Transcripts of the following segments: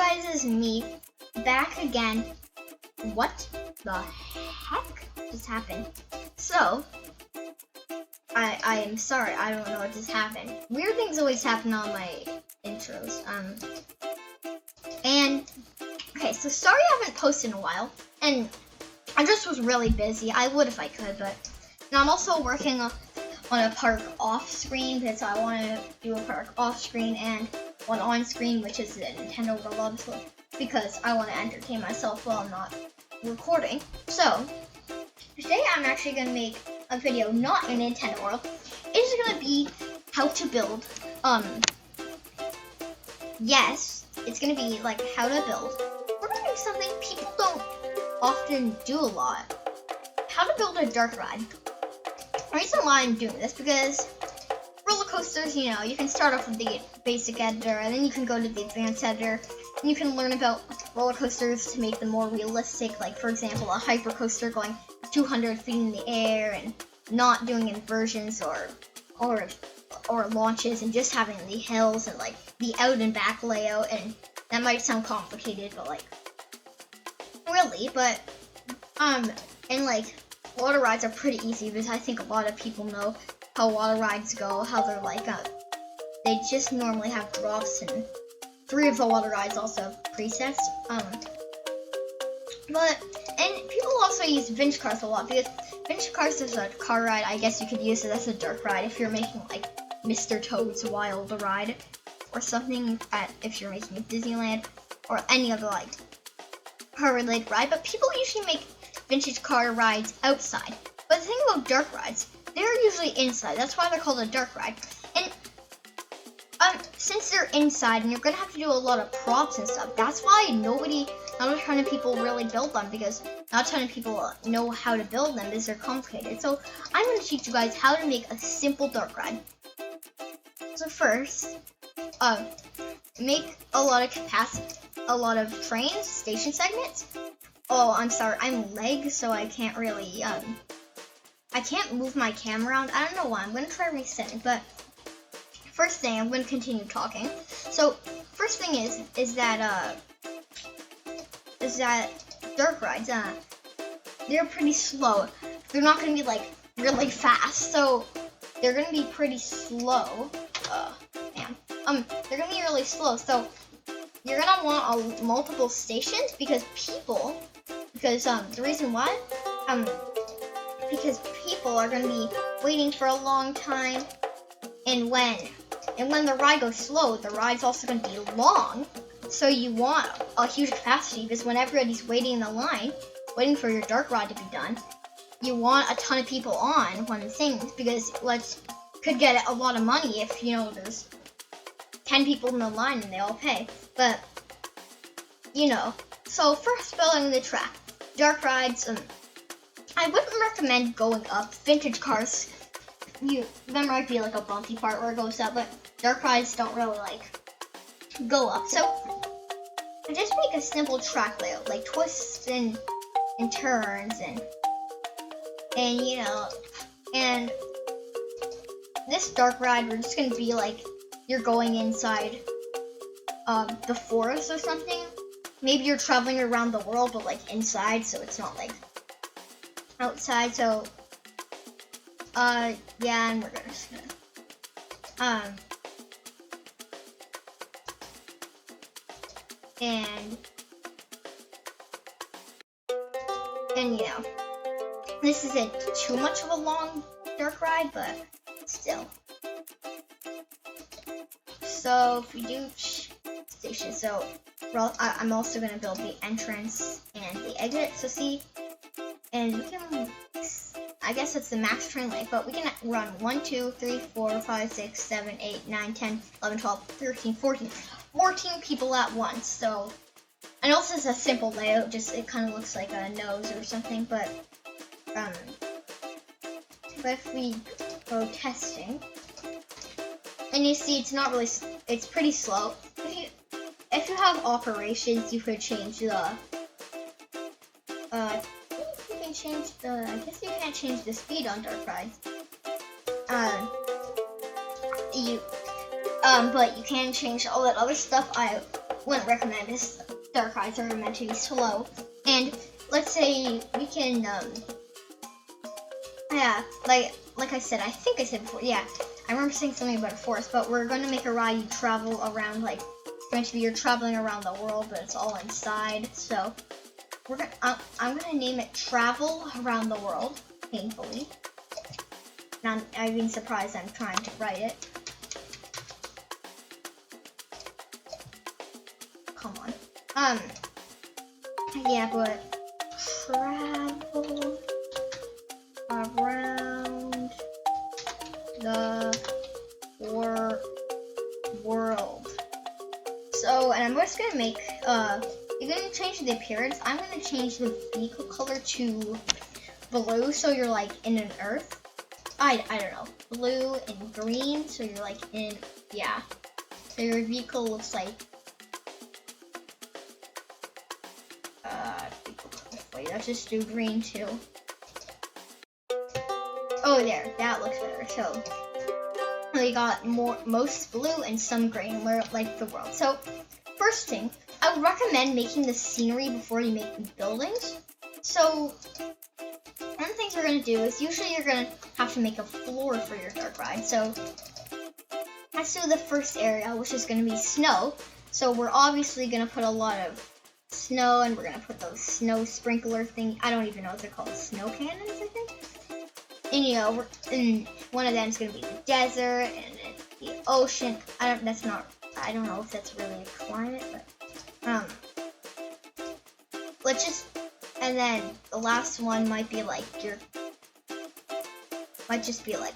guys, it's me, back again. What the heck just happened? So, I am sorry, I don't know what just happened. Weird things always happen on my intros. Okay, so sorry I haven't posted in a while, and I just was really busy. I would if I could, but now I'm also working on a park off screen because I want to do a park off screen and one on screen, which is the Nintendo World, obviously, because I want to entertain myself while I'm not recording. So today I'm actually going to make a video not in Nintendo World. It's going to be how to build. Yes, it's going to be like how to build. We're going to do something people don't often do a lot. How to build a dark ride. The reason why I'm doing this because roller coasters, you know, you can start off with the basic editor and then you can go to the advanced editor and you can learn about roller coasters to make them more realistic, like for example a hyper coaster going 200 feet in the air and not doing inversions or launches and just having the hills and like the out and back layout. And that might sound complicated, but like really, but and like water rides are pretty easy because I think a lot of people know how water rides go, how they're like, they just normally have drops, and 3 of the water rides also have presets. And people also use vintage cars a lot because vintage cars is a car ride. I guess you could use it as a dark ride if you're making like Mr. Toad's Wild Ride or something, if you're making a Disneyland or any other like car related ride. But people usually make vintage car rides outside. But the thing about dark rides, they're usually inside. That's why they're called a dark ride. And since they're inside and you're gonna have to do a lot of props and stuff, that's why not a ton of people really build them, because not a ton of people know how to build them because they're complicated. So I'm gonna teach you guys how to make a simple dark ride. So first, make a lot of trains, station segments. Oh, I'm sorry, I'm leg, so I can't really, I can't move my camera around. I don't know why. I'm going to try resetting, but first thing, I'm going to continue talking. So, first thing is that dark rides, they're pretty slow. They're not going to be, like, really fast, so they're going to be pretty slow. They're going to be really slow, so you're going to want multiple stations because the reason why, because people are going to be waiting for a long time, and when the ride goes slow, the ride's also going to be long, so you want a huge capacity because when everybody's waiting in the line, waiting for your dark ride to be done, you want a ton of people on when the things, because could get a lot of money if, you know, there's 10 people in the line and they all pay, but, you know, so first building the track. Dark rides, I wouldn't recommend going up. Vintage cars, there might be like a bumpy part where it goes up, but dark rides don't really like go up. So just make a simple track layout, like twists and turns and you know, and this dark ride, we're just gonna be like you're going inside the forest or something. Maybe you're traveling around the world, but like inside, so it's not like outside. So, yeah, and we're just gonna, and you know, this isn't too much of a long dark ride, but still. So if we do station, so I'm also going to build the entrance and the exit, so see, and we can, I guess that's the max train length, but we can run 1, 2, 3, 4, 5, 6, 7, 8, 9, 10, 11, 12, 13, 14 people at once. So I know this is a simple layout, just it kind of looks like a nose or something, but if we go testing, and you see it's not really, it's pretty slow. If you have operations, you could change the, I guess you can't change the speed on dark rides. But you can change all that other stuff. wouldn't recommend this. Dark eyes are meant to be slow. And let's say we can, yeah, like I said, I think I said before, yeah, I remember saying something about a forest, but we're going to make a ride you travel around, like, it's going to be you're traveling around the world, but it's all inside, so I'm going to name it Travel Around the World, painfully. And I'm being surprised I'm trying to write it. Come on. Yeah, but travel around the world. So, and I'm just gonna make, you're gonna change the appearance. I'm gonna change the vehicle color to blue, so you're like in an earth. I don't know, blue and green, so you're like in, yeah. So your vehicle looks like, wait, let's just do green too. Oh, there, that looks better. So we got most blue and some green, like the world. So first thing, I would recommend making the scenery before you make the buildings. So one of the things we're gonna do is usually you're gonna have to make a floor for your dark ride. So let's do the first area, which is gonna be snow. So we're obviously gonna put a lot of snow, and we're gonna put those snow sprinkler thing. I don't even know what they're called, snow cannons, I think. And you know, and one of them is gonna be the desert and the ocean. I don't know if that's really a climate, but let's just. And then the last one might be like might just be like,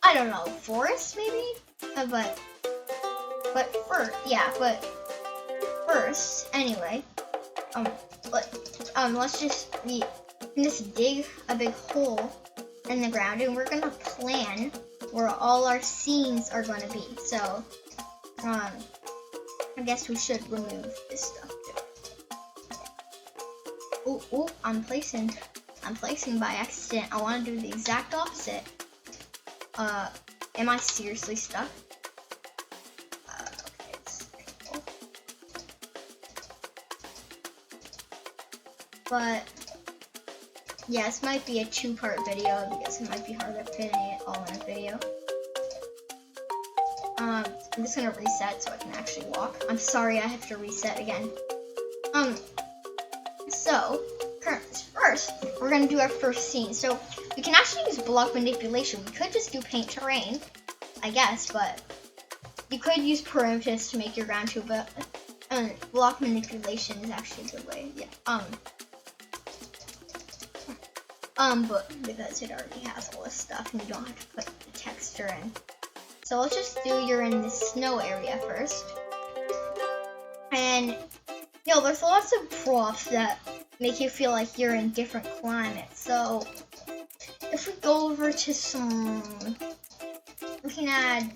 I don't know, forest maybe. But first, anyway, let's just dig a big hole in the ground, and we're gonna plan where all our scenes are gonna be. So, I guess we should remove this stuff too. Oh, I'm placing by accident. I want to do the exact opposite. Am I seriously stuck? Okay, it's cool. But yeah, this might be a 2-part video because it might be hard to fit it all in a video. I'm just gonna reset so I can actually walk. I'm sorry I have to reset again. So first we're gonna do our first scene. So we can actually use block manipulation. We could just do paint terrain, I guess, but you could use primitives to make your ground too. But block manipulation is actually a good way. Yeah. But because it already has all this stuff and you don't have to put the texture in. So let's just do you're in the snow area first. And, you know, there's lots of props that make you feel like you're in different climates. So if we go over to we can add,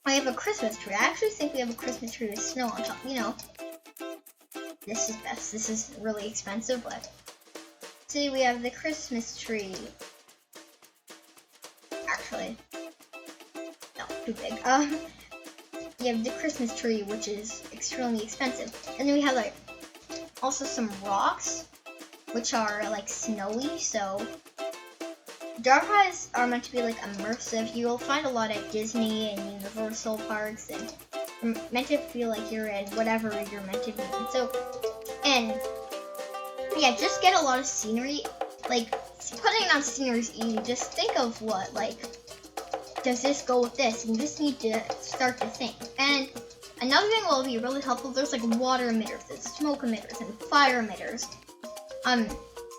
I have a Christmas tree. I actually think we have a Christmas tree with snow on top. You know, this is best. This is really expensive, but see, we have the Christmas tree. Actually, no, too big. You have the Christmas tree, which is extremely expensive, and then we have like also some rocks, which are like snowy. So dark eyes are meant to be like immersive. You'll find a lot at Disney and Universal parks, and you're meant to feel like you're in whatever you're meant to be in. So, and yeah, just get a lot of scenery. Like, putting on scenery is easy. Just think of what, like, does this go with this? You just need to start to think. And another thing will be really helpful. There's like water emitters, there's smoke emitters, and fire emitters.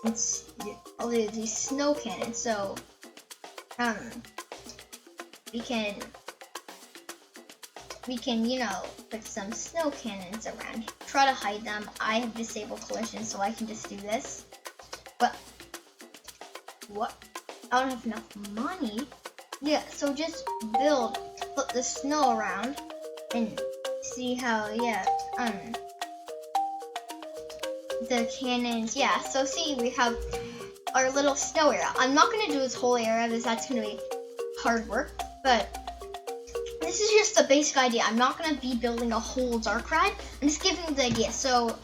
It's all these snow cannons. So, we can, you know, put some snow cannons around. Try to hide them. I have disabled collision, so I can just do this. But what? I don't have enough money. Yeah, so just put the snow around, and see how, yeah, the cannons, yeah. So see, we have our little snow area. I'm not gonna do this whole area because that's gonna be hard work, but this is just a basic idea. I'm not gonna be building a whole dark ride. I'm just giving you the idea. So,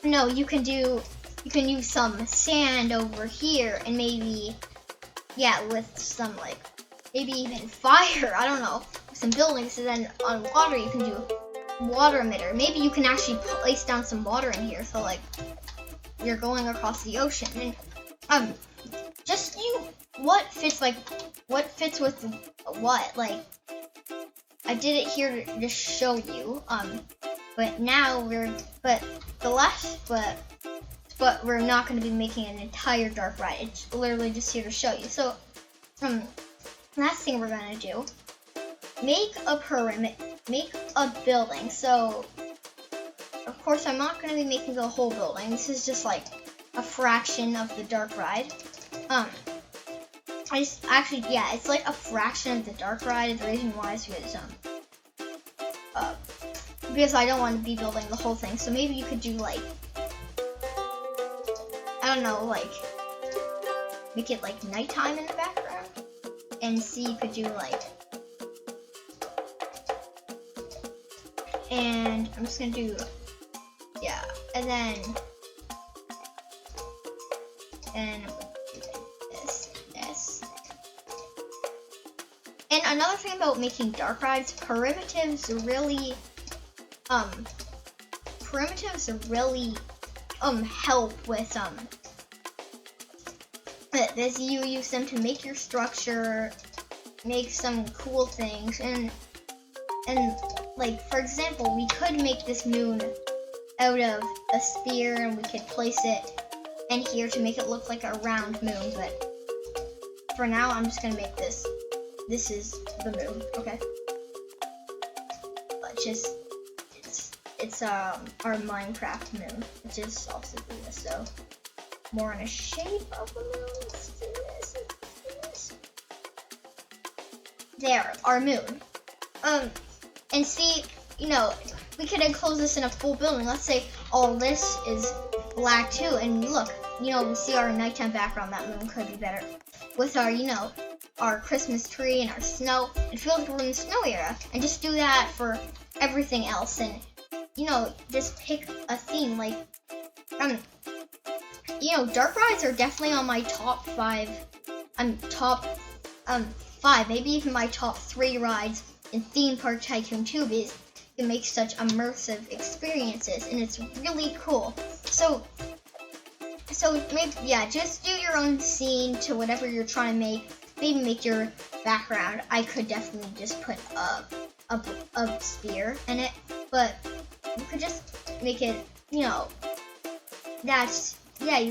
no, you can use some sand over here and maybe, yeah, with some like, maybe even fire, I don't know, some buildings, and then on water you can do water emitter. Maybe you can actually place down some water in here, so like, you're going across the ocean, and, just what fits with what, like, I did it here to just show you, but now but we're not going to be making an entire dark ride. It's literally just here to show you. So, last thing we're going to do, make a building. So, of course, I'm not going to be making the whole building. This is just like a fraction of the dark ride. It's like a fraction of the dark ride. The reason why is because I don't want to be building the whole thing. So maybe you could do like, I don't know, like, make it like nighttime in the background, and see, you could do like, and I'm just gonna do, yeah, and then, and this. And another thing about making dark rides, primitives really help with as you use them to make your structure, make some cool things, and like, for example, we could make this moon out of a sphere, and we could place it in here to make it look like a round moon, but for now I'm just gonna make this is the moon, okay? But it's our Minecraft moon, which is also this, so more in a shape of the moon. Let's do this. There, our moon. And see, we could enclose this in a full building. Let's say all this is black too, and look, we see our nighttime background. That moon could be better with our, our Christmas tree and our snow. It feels like we're in the snow era, and just do that for everything else, and just pick a theme. Like, dark rides are definitely on my top 5. Top 5, maybe even my top 3 rides in Theme Park Tycoon 2, because it makes such immersive experiences, and it's really cool. So maybe, yeah, just do your own scene to whatever you're trying to make. Maybe make your background. I could definitely just put a sphere in it, but you could just make it, you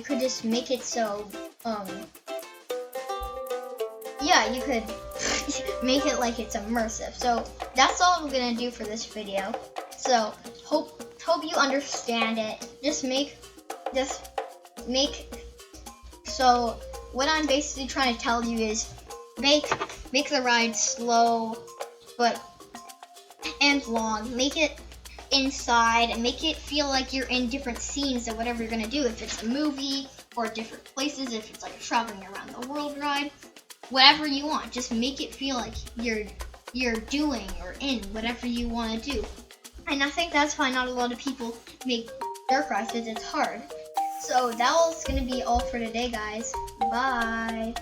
could just make it so, you could make it like it's immersive. So that's all I'm gonna do for this video. So hope you understand it. So what I'm basically trying to tell you is make the ride slow and long. Make it inside and make it feel like you're in different scenes of whatever you're gonna do. If it's a movie or different places, if it's like a traveling around the world ride, whatever you want. Just make it feel like you're doing or in whatever you want to do. And I think that's why not a lot of people make dark rides, because it's hard. So that was gonna be all for today, guys. Bye.